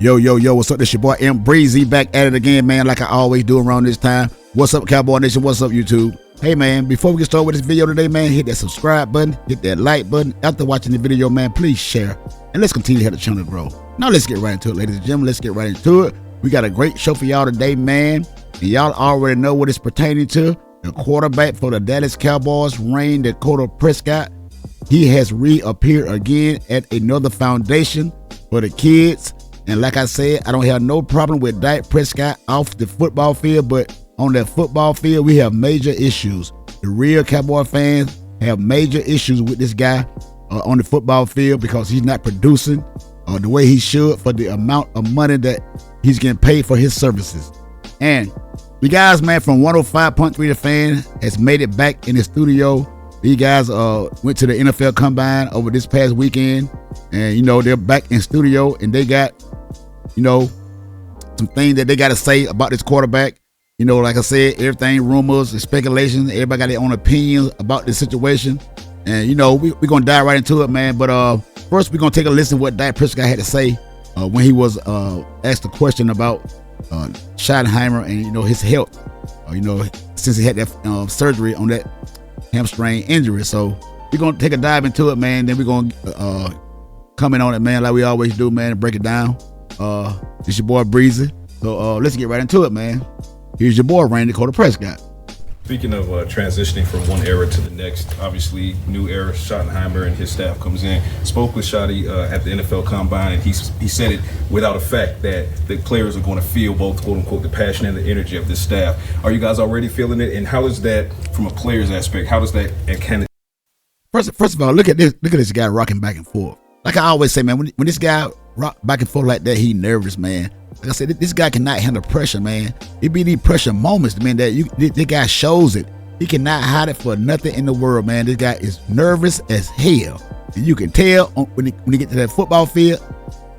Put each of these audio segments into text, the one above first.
Yo, what's up? This your boy M Breezy back at it again, man, like I always do around this time. What's up, Cowboy Nation? What's up, YouTube? Hey, man, before we get started with this video today, man, hit that subscribe button, hit that like button. After watching the video, man, please share, and let's continue to help the channel grow. Now, let's get right into it, ladies and gentlemen. Let's get right into it. We got a great show for y'all today, man, and y'all already know what it's pertaining to. The quarterback for the Dallas Cowboys, Dak Prescott, he has reappeared again at another foundation for the kids. And like I said, I don't have no problem with Dak Prescott off the football field, but on that football field, we have major issues. The real Cowboy fans have major issues with this guy on the football field because he's not producing the way he should for the amount of money that he's getting paid for his services. And the guys, man, from 105.3 The Fan has made it back in the studio. These guys went to the NFL Combine over this past weekend, and, you know, they're back in studio, and they got, you know, some things that they got to say about this quarterback. You know, like I said, everything, rumors and speculations. Everybody got their own opinions about this situation. And, you know, we're going to dive right into it, man. But first, we're going to take a listen to what Dak Prescott had to say when he was asked a question about Schottenheimer and, you know, his health. You know, since he had that surgery on that hamstring injury. So we're going to take a dive into it, man. Then we're going to comment on it, man, like we always do, man, and break it down. It's your boy Breezy. So let's get right into it, man. Here's your boy Dak Prescott. Speaking of transitioning from one era to the next, obviously new era, Schottenheimer and his staff comes in. Spoke with Shotty at the NFL Combine, and he said it without a fact that the players are going to feel both, quote unquote, the passion and the energy of this staff. Are you guys already feeling it? And how is that from a player's aspect? How does that and can it? First of all, look at this guy rocking back and forth. Like I always say, man, when this guy rock back and forth like that, he nervous, man. Like I said, this guy cannot handle pressure, man. It be these pressure moments, man, that this guy shows it. He cannot hide it for nothing in the world, man. This guy is nervous as hell. And you can tell when he get to that football field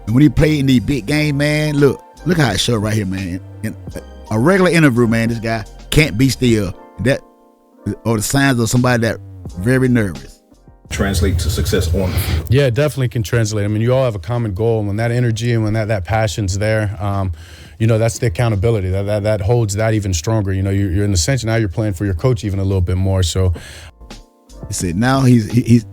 and when he play in these big game, man, look how it shows right here, man. In a regular interview, man, this guy can't be still. That or the signs of somebody that very nervous. Translate to success on the field? Yeah, it definitely can translate. I mean, you all have a common goal, and when that energy and when that passion's there, you know, that's the accountability that holds that even stronger. You know, you're in the sense now you're playing for your coach even a little bit more. So, he said now he's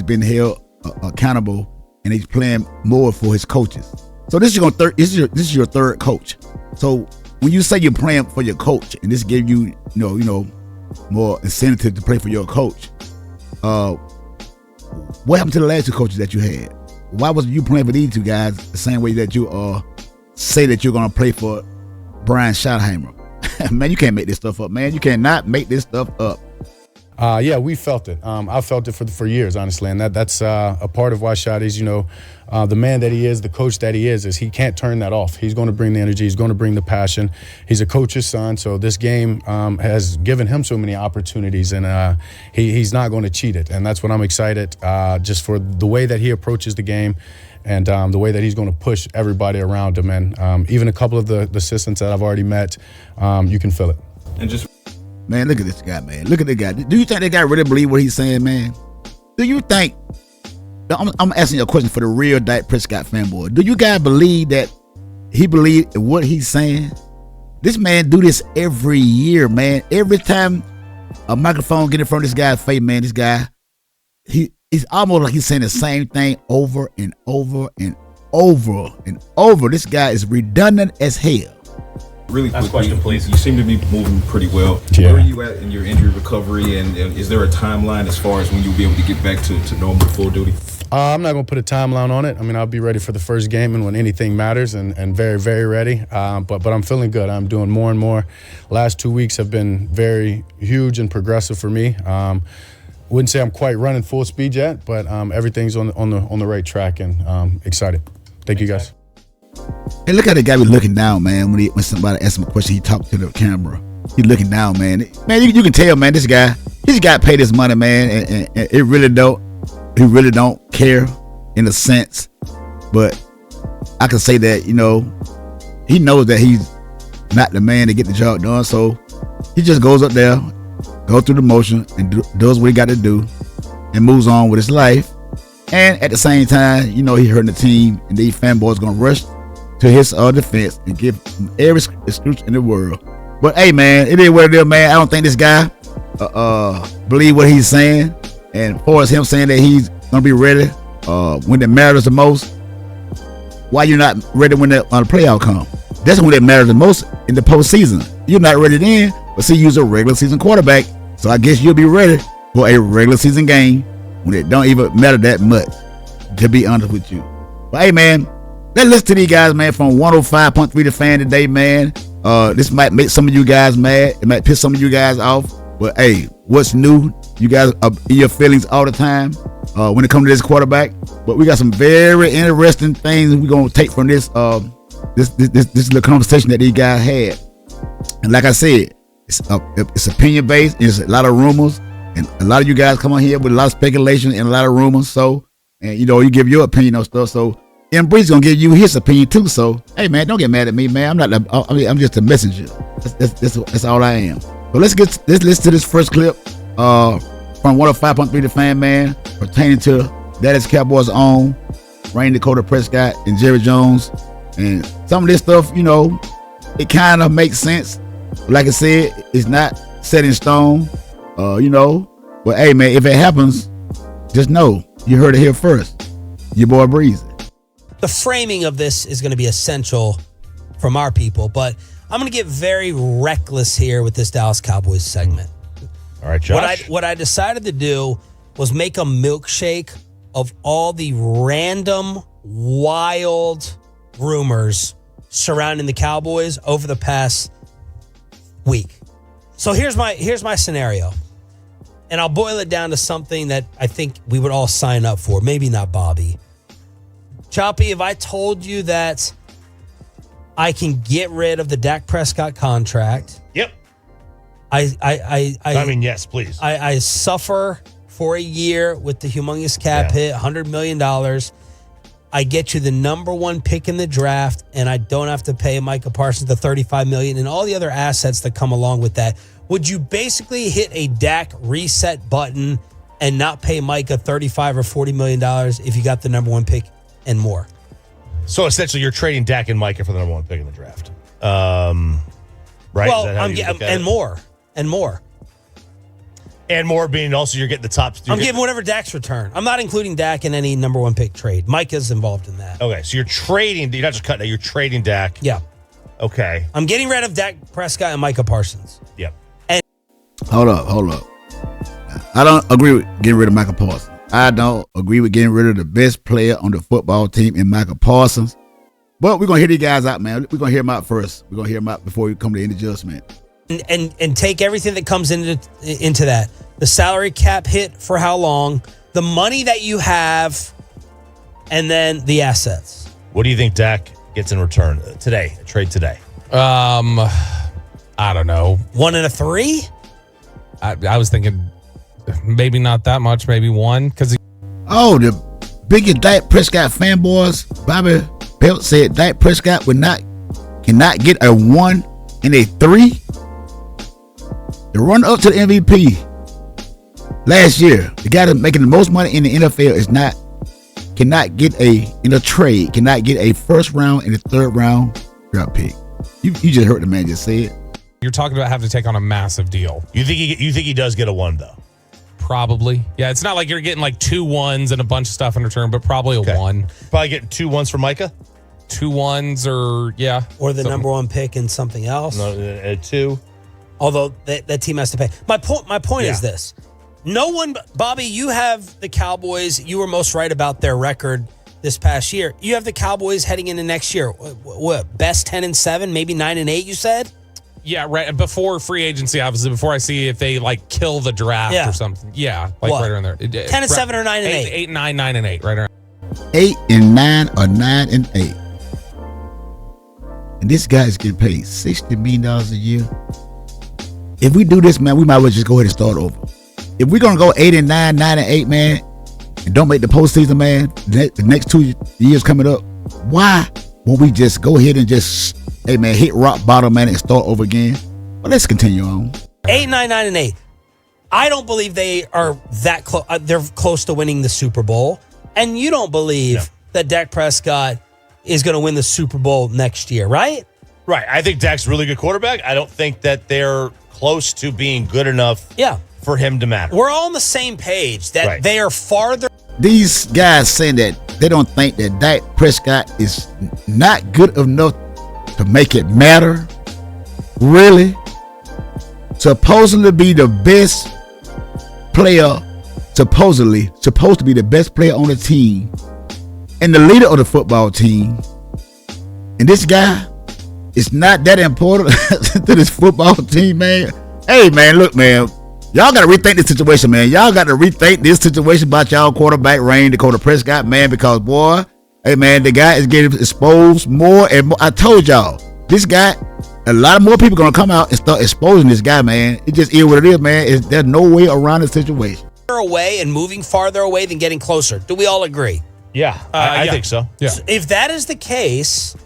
been held accountable, and he's playing more for his coaches. So this is your third coach. So when you say you're playing for your coach, and this gave you you know more incentive to play for your coach, what happened to the last two coaches that you had? Why wasn't you playing for these two guys the same way that you say that you're gonna play for Brian Schottenheimer? Man, you can't make this stuff up, man. You cannot make this stuff up. Yeah, we felt it. I felt it for years, honestly, and that's a part of why Shotty's, you know, the man that he is, the coach that he is he can't turn that off. He's going to bring the energy. He's going to bring the passion. He's a coach's son, so this game has given him so many opportunities, and he's not going to cheat it. And that's what I'm excited just for the way that he approaches the game and the way that he's going to push everybody around him. And even a couple of the assistants that I've already met, you can feel it. And just man, look at this guy, man. Look at the guy. Do you think that guy really believe what he's saying, man? Do you think? I'm asking you a question for the real Dak Prescott fanboy. Do you guys believe that he believes in what he's saying? This man do this every year, man. Every time a microphone get in front of this guy's face, man, this guy, it's almost like he's saying the same thing over and over and over and over. This guy is redundant as hell. Really quick, last question, please. You seem to be moving pretty well. Yeah. Where are you at in your injury recovery, and is there a timeline as far as when you'll be able to get back to normal full duty? I'm not going to put a timeline on it. I mean, I'll be ready for the first game and when anything matters, and very, very ready. But I'm feeling good. I'm doing more and more. Last 2 weeks have been very huge and progressive for me. Wouldn't say I'm quite running full speed yet, but everything's on the right track, and excited. Thank you, guys. Hey, look how the guy be looking down, man. When somebody asks him a question, he talks to the camera. He's looking down, man. Man, you can tell, man. This guy, he's got paid his money, man, and it really don't. He really don't care, in a sense. But I can say that, you know, he knows that he's not the man to get the job done. So he just goes up there, goes through the motion, and does what he got to do, and moves on with his life. And at the same time, you know, he hurting the team, and these fanboys gonna rush to his defense and give him every excuse in the world. But hey, man, it is what it is, man. I don't think this guy believe what he's saying. And as far as him saying that he's gonna be ready when it matters the most, why you not ready when the playoff come? That's when it matters the most, in the postseason. You're not ready then, but see, you're a regular season quarterback, so I guess you'll be ready for a regular season game when it don't even matter that much, to be honest with you. But hey, man, let's listen to these guys, man, from 105.3 The Fan today, man. This might make some of you guys mad. It might piss some of you guys off. But hey, what's new? You guys are in your feelings all the time when it comes to this quarterback. But we got some very interesting things we're gonna take from this little conversation that these guys had. And like I said, it's opinion based. There's a lot of rumors, and a lot of you guys come on here with a lot of speculation and a lot of rumors. So, and you give your opinion on stuff. So, Bree's gonna give you his opinion too. So, hey, man, don't get mad at me, man. I'm just a messenger. That's all I am. So let's listen to this first clip from 105.3 The Fan, man, pertaining to Dallas Cowboys' own Dak Prescott and Jerry Jones. And some of this stuff, it kind of makes sense. Like I said, it's not set in stone, But hey, man, if it happens, just know you heard it here first. Your boy Breezy. The framing of this is going to be essential from our people, but I'm going to get very reckless here with this Dallas Cowboys segment. All right, Josh. What I decided to do was make a milkshake of all the random, wild rumors surrounding the Cowboys over the past week. So here's my scenario. And I'll boil it down to something that I think we would all sign up for. Maybe not Bobby. Choppy, if I told you that I can get rid of the Dak Prescott contract. Yep. I mean, yes, please. I suffer for a year with the humongous cap hit, $100 million. I get you the number one pick in the draft, and I don't have to pay Micah Parsons the $35 million and all the other assets that come along with that. Would you basically hit a Dak reset button and not pay Micah $35 or $40 million if you got the number one pick and more? So essentially, you're trading Dak and Micah for the number one pick in the draft, right? Well, and more. And more being also you're getting the top. I'm giving whatever Dak's return. I'm not including Dak in any number one pick trade. Micah's involved in that. Okay, so you're trading. You're not just cutting it. You're trading Dak. Yeah. Okay. I'm getting rid of Dak Prescott and Micah Parsons. Yep. And Hold up. I don't agree with getting rid of Micah Parsons. I don't agree with getting rid of the best player on the football team in Micah Parsons. But we're going to hear these guys out, man. We're going to hear them out first. We're going to hear them out before we come to any adjustment. And take everything that comes into that. The salary cap hit for how long, the money that you have, and then the assets. What do you think Dak gets in return today? Trade today. I don't know. 1 and a 3? I was thinking maybe not that much, maybe 1. Because the biggest Dak Prescott fanboys, Bobby Belt said Dak Prescott cannot get a 1 and a 3. The run up to the MVP last year, the guy that's making the most money in the NFL cannot get cannot get a first round and a third round draft pick. You just heard the man just say it. you're talking about having to take on a massive deal. You think he does get a 1 though? Probably. Yeah, it's not like you're getting like 2 1s and a bunch of stuff in return, but probably a 1. Probably getting 2 1s for Micah? 2 1s or, yeah. Or the number one pick in something else. No, 2. Although that team has to pay. My point is this. No one, Bobby, you have the Cowboys. You were most right about their record this past year. You have the Cowboys heading into next year. What, best 10-7, maybe 9-8, you said? Yeah, right. Before free agency, obviously, before I see if they like kill the draft or something. Yeah, like what? right around there. 10-7 or 9-8? 8, 9, 9-8, right around. 8-9 or 9-8. And this guy is getting paid $60 million a year. If we do this, man, we might as well just go ahead and start over. If we're going to go 8-9, 9-8, man, and don't make the postseason, man, the next 2 years coming up, why won't we just go ahead and just, hey, man, hit rock bottom, man, and start over again? Well, let's continue on. 8-9, 9-8. I don't believe they are that close. They're close to winning the Super Bowl. And you don't believe that Dak Prescott is going to win the Super Bowl next year, right? Right. I think Dak's a really good quarterback. I don't think that they're close to being good enough for him to matter. We're all on the same page that they are farther. These guys saying that they don't think that Dak Prescott is not good enough to make it matter. Really? Supposedly be the best player, supposed to be the best player on the team and the leader of the football team. And this guy is not that important to this football team, man. Hey, man, look, man. Y'all got to rethink this situation, man. Y'all got to rethink this situation about y'all quarterback, Dak Prescott, man, because, boy, hey, man, the guy is getting exposed more and more. I told y'all, this guy, a lot of more people going to come out and start exposing this guy, man. It just is what it is, man. There's no way around the situation. Away and moving farther away than getting closer. Do we all agree? Yeah, I think so. Yeah. So if that is the case,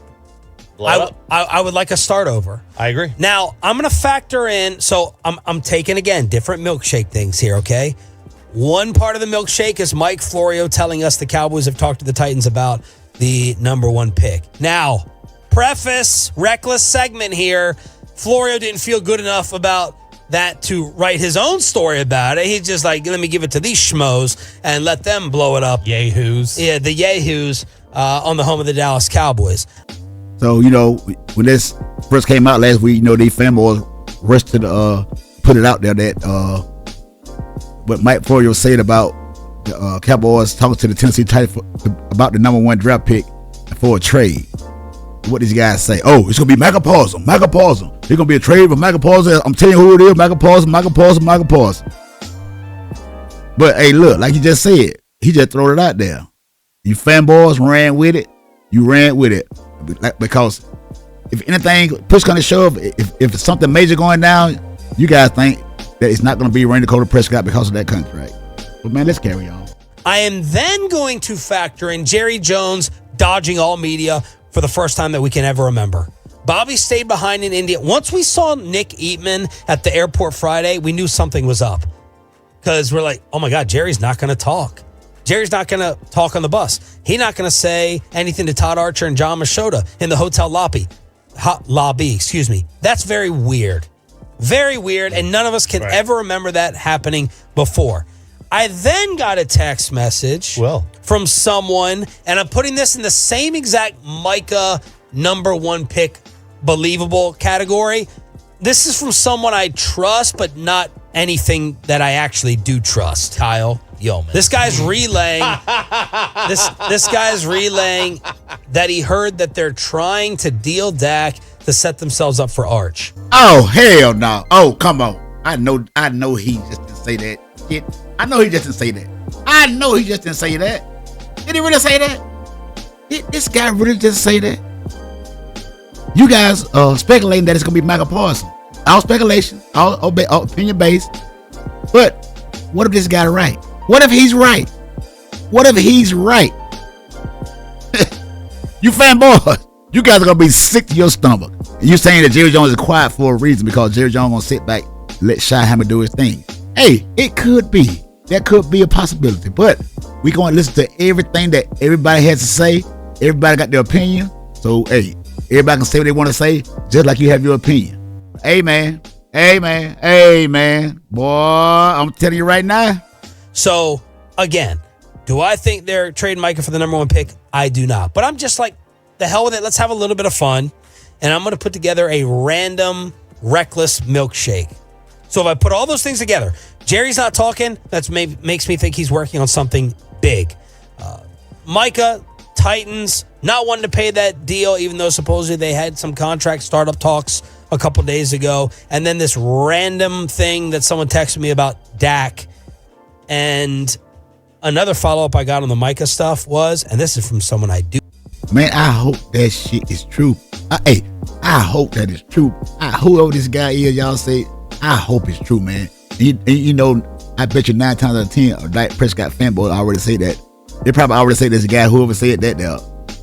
I would like a start over. I agree. Now, I'm going to factor in, so I'm taking, again, different milkshake things here, okay? One part of the milkshake is Mike Florio telling us the Cowboys have talked to the Titans about the number 1 pick. Now, preface, reckless segment here. Florio didn't feel good enough about that to write his own story about it. He's just like, let me give it to these schmoes and let them blow it up. Yahoos. Yeah, the yahoos on the home of the Dallas Cowboys. So, when this first came out last week, these fanboys rushed to put it out there that what Mike Florio said about the Cowboys talking to the Tennessee Titans about the number 1 draft pick for a trade. What these guys say? Oh, it's going to be Micah Parsons. There's going to be a trade for Micah Parsons. I'm telling you who it is. Micah Parsons. But, hey, look, like you just said, he just threw it out there. You fanboys ran with it. You ran with it. Because if anything, push going to shove, if something major going down, you guys think that it's not going to be Dak Prescott because of that contract. But, man, let's carry on. I am then going to factor in Jerry Jones dodging all media for the first time that we can ever remember. Bobby stayed behind in India. Once we saw Nick Eatman at the airport Friday, we knew something was up. Because we're like, oh my God, Jerry's not going to talk. Jerry's not going to talk on the bus. He's not going to say anything to Todd Archer and John Machota in the hotel lobby. That's very weird. Very weird, and none of us can ever remember that happening before. I then got a text message from someone, and I'm putting this in the same exact Micah number 1 pick believable category. This is from someone I trust, but not anything that I actually do trust. Kyle Yeoman. This guy's relaying. this guy's relaying that he heard that they're trying to deal Dak to set themselves up for Arch. Oh, hell no. Oh, come on. I know he just didn't say that. I know he just didn't say that. Did he really say that? This guy really just say that? You guys speculating that it's going to be Micah Parsons. All speculation, all opinion based. But what if this guy right? What if he's right? You fanboys, you guys are going to be sick to your stomach. And you saying that Jerry Jones is quiet for a reason because Jerry Jones going to sit back, let Schottenheimer do his thing. Hey, it could be. That could be a possibility. But we going to listen to everything that everybody has to say. Everybody got their opinion. So, hey, everybody can say what they want to say just like you have your opinion. Hey, man. Boy, I'm telling you right now. So, again, do I think they're trading Micah for the number 1 pick? I do not. But I'm just like, the hell with it. Let's have a little bit of fun. And I'm going to put together a random, reckless milkshake. So if I put all those things together, Jerry's not talking. That makes me think he's working on something big. Micah, Titans, not wanting to pay that deal, even though supposedly they had some contract startup talks a couple days ago. And then this random thing that someone texted me about Dak. And another follow-up I got on the Micah stuff was, and this is from someone I do. Man, I hope that shit is true. I hope that is true. Whoever this guy is, y'all say, I hope it's true, man. I bet you 9 times out of 10, a Dak Prescott fanboy already say that. They probably already say this guy, whoever said that,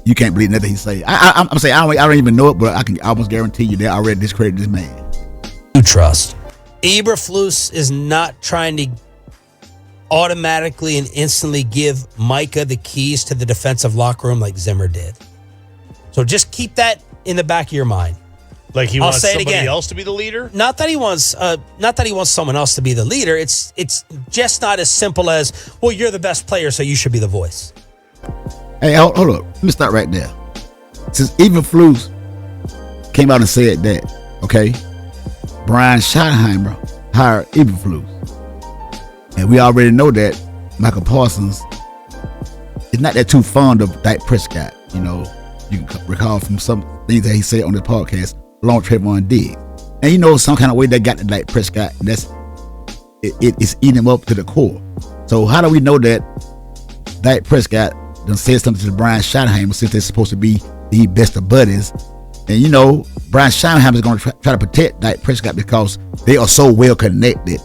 you can't believe nothing he say. I'm saying I don't even know it, but I can almost guarantee you they already discredited this man. You trust. Eberflus is not trying to automatically and instantly give Micah the keys to the defensive locker room like Zimmer did. So just keep that in the back of your mind. Like he I'll wants say it somebody again. else to be the leader? Not that he wants someone else to be the leader. It's just not as simple as, well, you're the best player, so you should be the voice. Hey, hold up. Let me start right there. Since even Flus came out and said that, okay, Brian Schottenheimer hired Eberflus. And we already know that Michael Parsons is not that too fond of Dak Prescott. You know, you can recall from some things that he said on the podcast, along Trayvon Diggs. And you know, some kind of way they got to Dak Prescott, and it's eating him up to the core. So how do we know that Dak Prescott done said something to Brian Schottenheimer since they're supposed to be the best of buddies? And you know, Brian Schottenheimer is going to try to protect Dak Prescott because they are so well connected.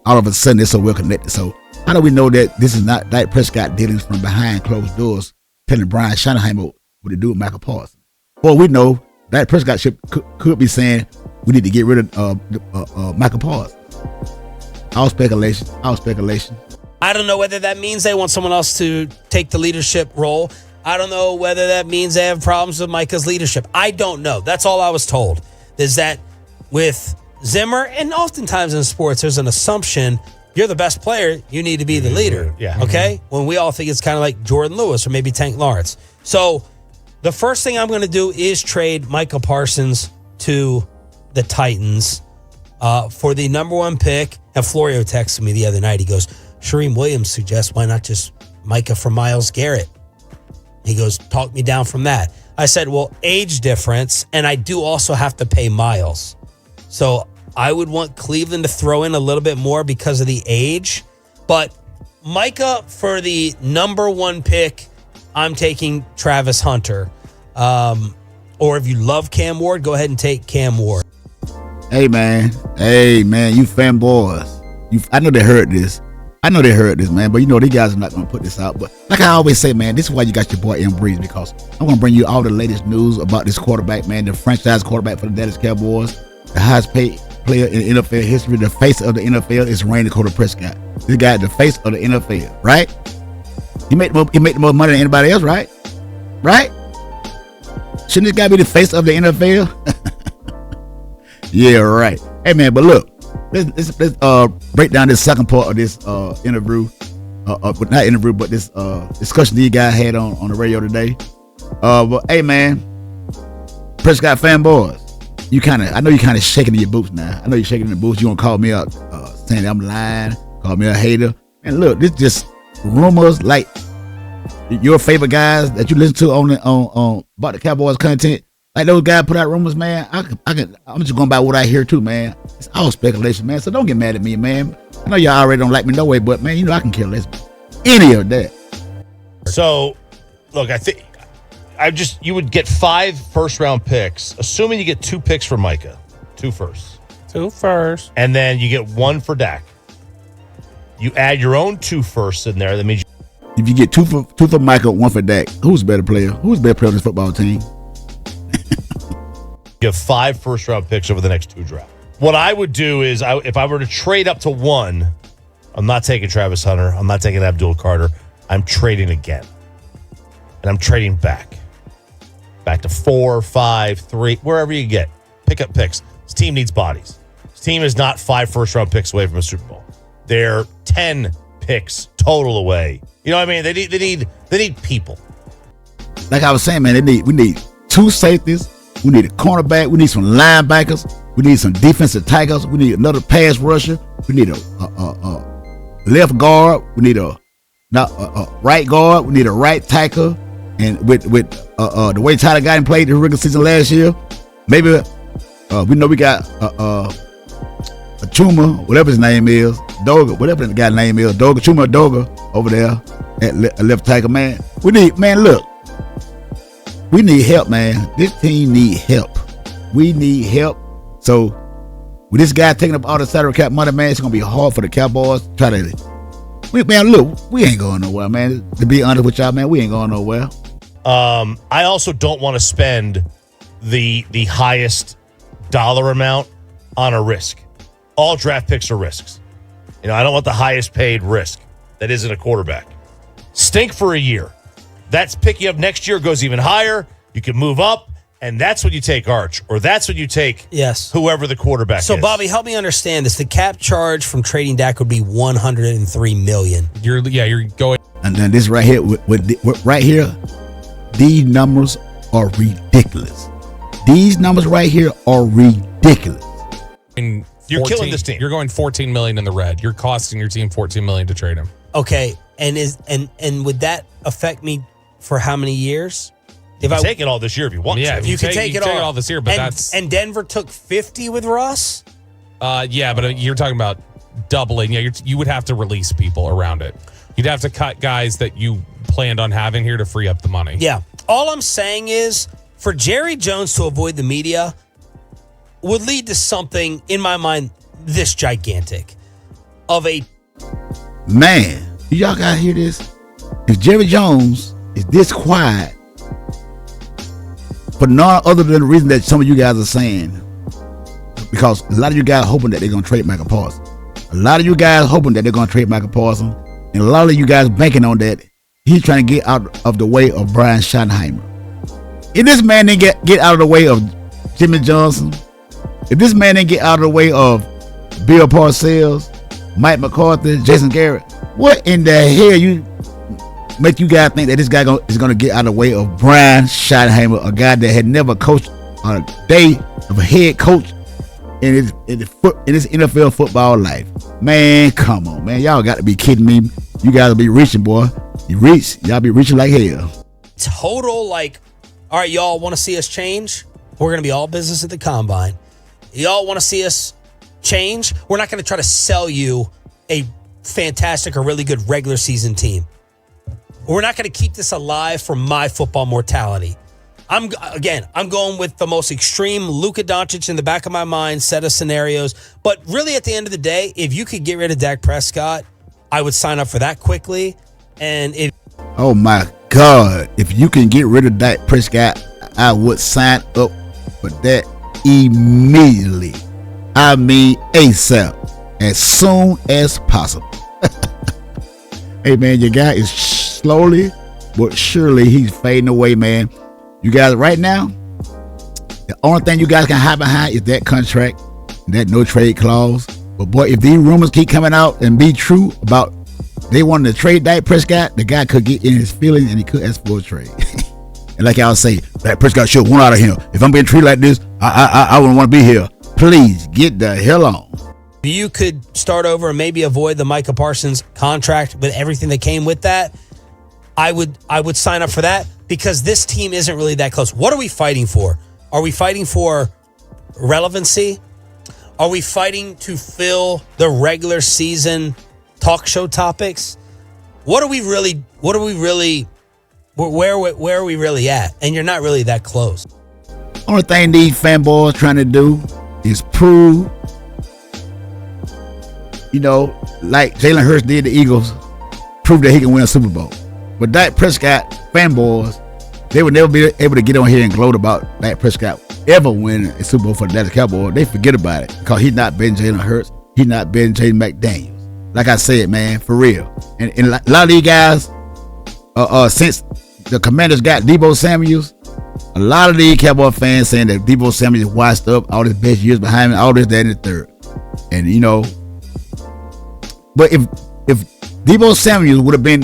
All of a sudden, they're so well connected. So how do we know that this is not Dak Prescott dealings from behind closed doors, telling Brian Schottenheimer what to do with Michael Parsons? Well, we know Dak Prescott could be saying we need to get rid of Michael Parsons. All speculation. I don't know whether that means they want someone else to take the leadership role. I don't know whether that means they have problems with Micah's leadership. I don't know. That's all I was told, is that with Zimmer, and oftentimes in sports, there's an assumption you're the best player, you need to be the leader. Yeah. Okay? When we all think it's kind of like Jordan Lewis or maybe Tank Lawrence. So the first thing I'm going to do is trade Michael Parsons to the Titans for the number 1 pick. And Florio texted me the other night. He goes, Shareem Williams suggests, why not just Micah for Myles Garrett? He goes, talk me down from that. I said, well, age difference, and I do also have to pay Myles. So I would want Cleveland to throw in a little bit more because of the age. But Micah for the number 1 pick, I'm taking Travis Hunter. Or if you love Cam Ward, go ahead and take Cam Ward. Hey man, you fanboys. I know they heard this. Man, but you know, these guys are not going to put this out. But like I always say, man, this is why you got your boy M Breeze, because I'm going to bring you all the latest news about this quarterback, man, the franchise quarterback for the Dallas Cowboys, the highest paid player in NFL history, the face of the NFL is Dak Prescott. This guy is the face of the NFL, right? He make the most money than anybody else, right? Right? Shouldn't this guy be the face of the NFL? Yeah, right. Hey, man, but look. Let's break down this second part of this interview. Not interview, but this discussion these guys had on the radio today. But hey, man, Prescott fanboys, I know you kind of shaking in your boots now. I know you're shaking in the boots. You want to call me up saying I'm lying, call me a hater. And look, this just rumors like your favorite guys that you listen to on about the Cowboys content. Like those guys put out rumors, man. I'm just going by what I hear too, man. It's all speculation, man. So don't get mad at me, man. I know y'all already don't like me no way, but man, you know I can care less any of that. So, look, I think you would get 5 first-round picks, assuming you get 2 picks for Micah, 2 firsts. 2 firsts. And then you get 1 for Dak. You add your own 2 firsts in there. That means if you get 2 for Micah, 1 for Dak, who's a better player? Who's a better player on this football team? you have 5 first-round picks over the next 2 drafts. What I would do is, if I were to trade up to 1, I'm not taking Travis Hunter. I'm not taking Abdul Carter. I'm trading again. And I'm trading back. Back to 4, 5, 3, wherever you get. Pick up picks. This team needs bodies. This team is not 5 first-round picks away from a Super Bowl. They're 10 picks total away. You know what I mean? They need people. Like I was saying, man, we need 2 safeties. We need a cornerback. We need some linebackers. We need some defensive tackles. We need another pass rusher. We need a left guard. We need a right guard. We need a right tackle. And with the way Tyler Guyton played the regular season last year, maybe we know we got a Chuma, whatever his name is, Doga, whatever the guy's name is, Chuma Doga over there at left tackle, man. We need help, man. This team need help. We need help. So with this guy taking up all the salary cap money, man, it's gonna be hard for the Cowboys to try to. Man, look, we ain't going nowhere, man. To be honest with y'all, man, we ain't going nowhere. I also don't want to spend the highest dollar amount on a risk. All draft picks are risks. You know, I don't want the highest paid risk that isn't a quarterback. Stink for a year. That's pick you up next year, goes even higher. You can move up, and that's when you take Arch, or that's when you take whoever the quarterback is. So, Bobby, help me understand this. The cap charge from trading Dak would be $103 million. You're going. And then this right here, right here, these numbers are ridiculous. These numbers right here are ridiculous. You're killing this team. You're going $14 million in the red. You're costing your team $14 million to trade him. Okay, and would that affect me for how many years? If I take it all this year, if you want to. If you could take it all this year, but and Denver took 50 with Russ. Yeah, but you're talking about doubling. Yeah, you would have to release people around it. You'd have to cut guys that you planned on having here to free up the money. Yeah. All I'm saying is, for Jerry Jones to avoid the media would lead to something, in my mind, this gigantic of a... Man, y'all gotta hear this. If Jerry Jones is this quiet for none other than the reason that some of you guys are saying, because a lot of you guys hoping that they're going to trade Michael Parsons. A lot of you guys hoping that they're going to trade Michael Parsons. And a lot of you guys banking on that. He's trying to get out of the way of Brian Schottenheimer. If this man didn't get out of the way of Jimmy Johnson, if this man didn't get out of the way of Bill Parcells, Mike McCarthy, Jason Garrett, what in the hell you make you guys think that this guy is going to get out of the way of Brian Schottenheimer, a guy that had never coached on a day of a head coach in his NFL football life? Man, come on, man. Y'all got to be kidding me. You guys will be reaching, boy. Y'all be reaching like hell. Total, like, all right, y'all want to see us change? We're going to be all business at the combine. Y'all want to see us change? We're not going to try to sell you a fantastic or really good regular season team. We're not going to keep this alive for my football mortality. I'm going with the most extreme Luka Doncic in the back of my mind set of scenarios. But really, at the end of the day, if you could get rid of Dak Prescott, I would sign up for that quickly. And oh my God, if you can get rid of Dak Prescott, I would sign up for that immediately. I mean ASAP, as soon as possible. Hey man, your guy is slowly but surely he's fading away, man. You guys right now, the only thing you guys can hide behind is that contract, that no trade clause. But boy, if these rumors keep coming out and be true about they wanted to trade Dak Prescott, the guy could get in his feelings and he could ask for a trade. And like y'all say, Dak Prescott should want out of him. If I'm being treated like this, I wouldn't want to be here. Please get the hell on. You could start over and maybe avoid the Micah Parsons contract with everything that came with that. I would sign up for that because this team isn't really that close. What are we fighting for? Are we fighting for relevancy? Are we fighting to fill the regular season talk show topics? Where are we really at? And you're not really that close. Only thing these fanboys trying to do is prove, like Jalen Hurts did the Eagles, prove that he can win a Super Bowl. But Dak Prescott fanboys, they would never be able to get on here and gloat about Dak Prescott ever winning a Super Bowl for the Dallas Cowboys. They forget about it because he's not been Jalen Hurts. He's not been Jaden McDaniels. Like I said, man, for real. And a lot of these guys, since the Commanders got Deebo Samuels, a lot of these Cowboy fans saying that Deebo Samuels washed up, all his best years behind him, all this, that, and the third. And, but if Deebo Samuels would have been,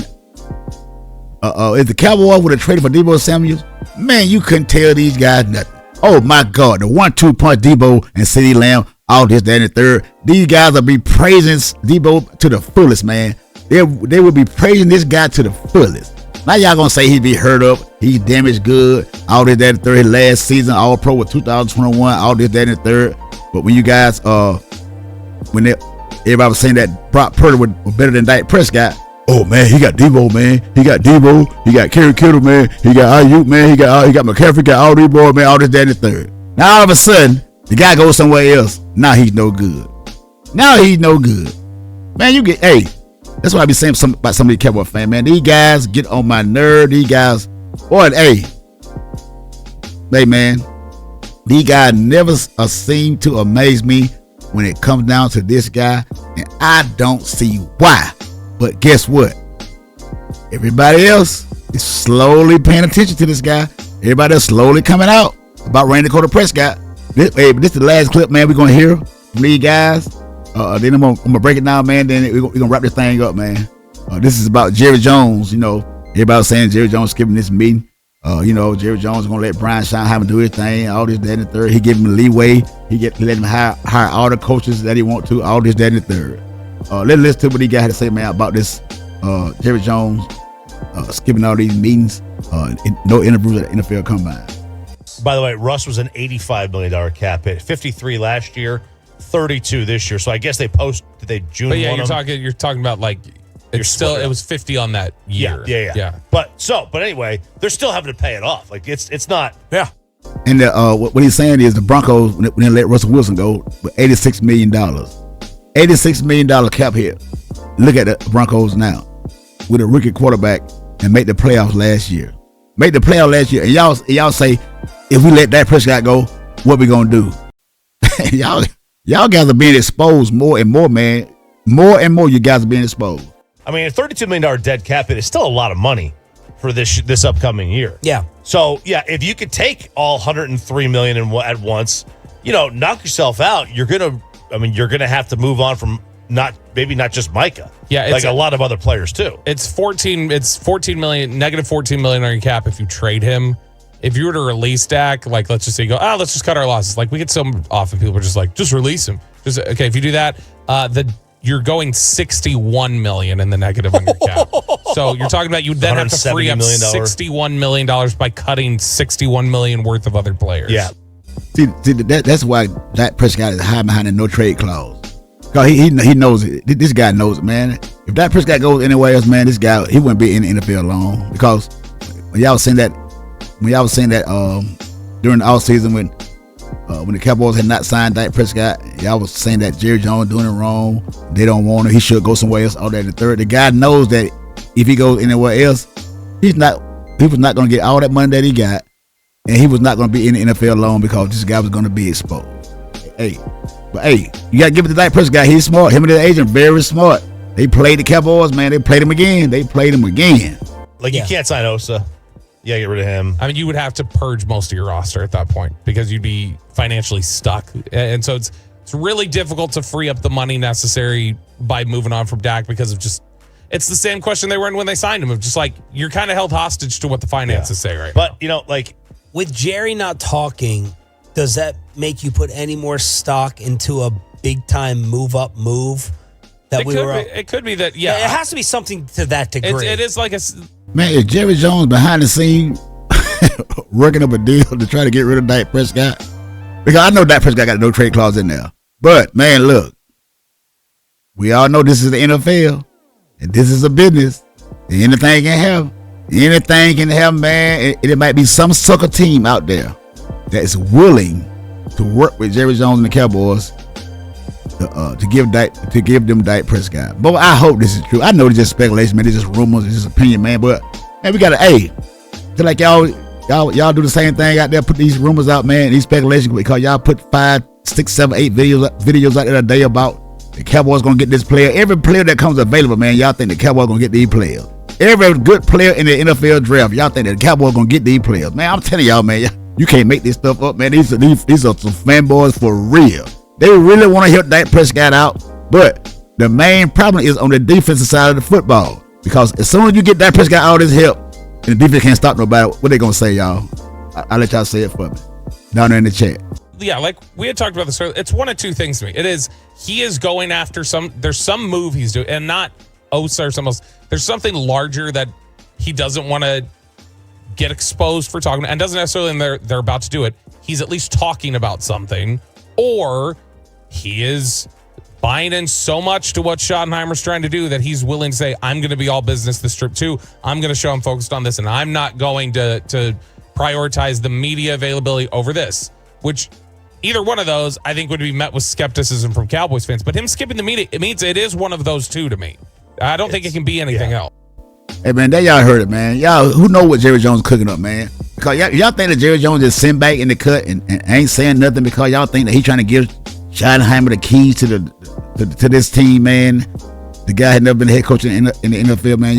if the Cowboys would have traded for Deebo Samuels, man, you couldn't tell these guys nothing. Oh, my God, the 1-2 punch Deebo and CeeDee Lamb, all this, that, and the third. These guys will be praising Deebo to the fullest, man. They will be praising this guy to the fullest. Now y'all gonna say he be hurt up, he's damaged good, all this, that, and the third. His last season, all pro with 2021, all this, that, and the third. But when you guys, everybody was saying that Brock Purdy was better than Dak Prescott. Oh man, he got Deebo, man. He got Deebo. He got Kerry Kittle, man. He got Ayuk, man. He got McCaffrey, got all these boys, man. All this, that, and the third. Now all of a sudden, the guy goes somewhere else. Now he's no good. Man, you get, hey, that's what I be saying about some of these Cowboy fans, man. These guys get on my nerve. These guys, boy, hey, man, these guys never seem to amaze me when it comes down to this guy, and I don't see why. But guess what? Everybody else is slowly paying attention to this guy. everybody else slowly coming out about Randy Prescott. This is the last clip, man. We're gonna hear from these guys. Then I'm gonna break it down, man. Then we're gonna wrap this thing up, man. This is about Jerry Jones. You know, everybody was saying Jerry Jones skipping this meeting. Jerry Jones gonna let Brian Schottenheimer do his thing, all this, that, and the third. He give him leeway. Let him hire all the coaches that he want to, all this, that, and the third. Let's listen to what he got to say, man, about this Jerry Jones skipping all these meetings, no interviews at the NFL Combine. By the way, Russ was an $85 million cap hit, 53 last year, 32 this year. So I guess they June. But yeah, you're talking about like it was 50 on that year. Yeah. But anyway, they're still having to pay it off. Like it's not. Yeah. And what he's saying is the Broncos, when they let Russell Wilson go, with $86 million. $86 million cap hit. Look at the Broncos now with a rookie quarterback and make the playoffs last year. And y'all say, if we let Dak Prescott go, what we gonna do? y'all guys are being exposed more and more, man. More and more, you guys are being exposed. I mean, a $32 million dead cap hit is still a lot of money for this upcoming year. Yeah. So yeah, if you could take all $103 million at once, knock yourself out. You're gonna have to move on from not just Micah. Yeah, like a lot of other players too. It's 14 million, negative 14 million on your cap if you trade him. If you were to release Dak, like let's just say let's just cut our losses. Like we get so often people are just like, just release him. Okay, if you do that, you're going 61 million in the negative on your cap. So you're talking about you then have to free up $61 million by cutting 61 million worth of other players. Yeah. See, that's why Dak Prescott is hiding behind a no trade clause. Cause he knows it. This guy knows it, man. If Dak Prescott goes anywhere else, man, this guy he wouldn't be in the NFL long. Because when y'all was saying that during the offseason when the Cowboys had not signed Dak Prescott, y'all was saying that Jerry Jones doing it wrong. They don't want him. He should go somewhere else. All that and the third. The guy knows that if he goes anywhere else, he was not going to get all that money that he got, and he was not going to be in the NFL long because this guy was going to be exposed. But you got to give it to Dak Prescott. He's smart. Him and his agent very smart. They played the Cowboys, man. They played him again. Like you can't sign Osa. Yeah, get rid of him. I mean, you would have to purge most of your roster at that point because you'd be financially stuck. And so it's really difficult to free up the money necessary by moving on from Dak because of it's the same question they were in when they signed him of just like, you're kind of held hostage to what the finances say right now. But, with Jerry not talking, does that make you put any more stock into a big time move? It could be that, yeah. It has to be something to that degree. It is like man, is Jerry Jones behind the scene working up a deal to try to get rid of Dak Prescott? Because I know Dak Prescott got no trade clause in there. But, man, look. We all know this is the NFL. And this is a business. And anything can happen. Anything can happen, man. It might be some sucker team out there that is willing to work with Jerry Jones and the Cowboys to give them Dak Prescott. But I hope this is true. I know it's just speculation, man. It's just rumors. It's just opinion, man. But man, we gotta feel like y'all do the same thing out there. Put these rumors out, man. These speculations because y'all put 5, 6, 7, 8 videos out there a day about the Cowboys gonna get this player. Every player that comes available, man, y'all think the Cowboys gonna get these players. Every good player in the NFL draft, y'all think that the Cowboys gonna get these players. Man, I'm telling y'all, man, you can't make this stuff up, man. These are some fanboys for real. They really want to help Dak Prescott out, but the main problem is on the defensive side of the football. Because as soon as you get Dak Prescott all this help, and the defense can't stop nobody, what they gonna say, y'all? I'll let y'all say it for me down there in the chat. Yeah, like we had talked about this earlier. It's one of two things to me. It is he is going after there's some move he's doing, and not Osa or something else. There's something larger that he doesn't want to get exposed for talking, and doesn't necessarily mean they're about to do it. He's at least talking about something, or he is buying in so much to what Schottenheimer's trying to do that he's willing to say, I'm going to be all business this trip too. I'm going to show I'm focused on this, and I'm not going to prioritize the media availability over this, which either one of those I think would be met with skepticism from Cowboys fans. But him skipping the media, it means it is one of those two to me. I don't think it can be anything else. Hey, man, that y'all heard it, man. Y'all, who know what Jerry Jones cooking up, man? Because y'all think that Jerry Jones just sitting back in the cut and ain't saying nothing because y'all think that he trying to give Schottenheimer the keys to this team, man. The guy had never been a head coach in the NFL, man.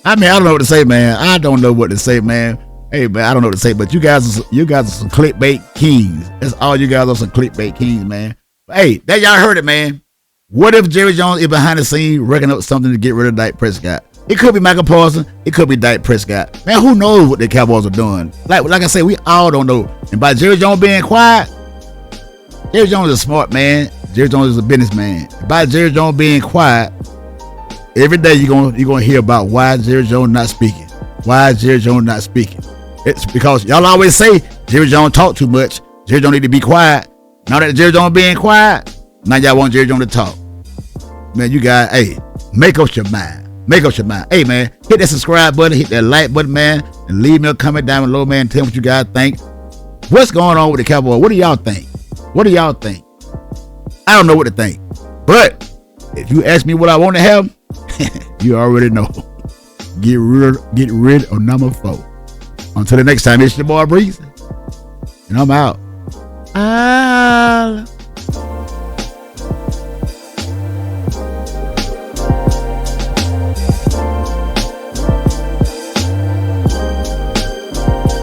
I mean, I don't know what to say, man. I don't know what to say, man. Hey, man, I don't know what to say, but you guys are some clickbait kings. That's all you guys are, some clickbait kings, man. But hey, that y'all heard it, man. What if Jerry Jones is behind the scene working up something to get rid of Dak Prescott? It could be Michael Parsons. It could be Dak Prescott. Man, who knows what the Cowboys are doing? Like I said, we all don't know. And by Jerry Jones being quiet, Jerry Jones is a smart man. Jerry Jones is a businessman. By Jerry Jones being quiet, every day you're gonna hear about why Jerry Jones not speaking. Why is Jerry Jones not speaking? It's because y'all always say Jerry Jones talk too much. Jerry Jones need to be quiet. Now that Jerry Jones being quiet, now y'all want Jerry Jones to talk. Man, you guys, hey, make up your mind. Make up your mind. Hey, man, hit that subscribe button, hit that like button, man, and leave me a comment down below, man. Tell me what you guys think. What's going on with the Cowboys? What do y'all think? What do y'all think? I don't know what to think. But if you ask me what I want to have, you already know. Get rid of number 4. Until the next time, it's your boy Breezy. And I'm out.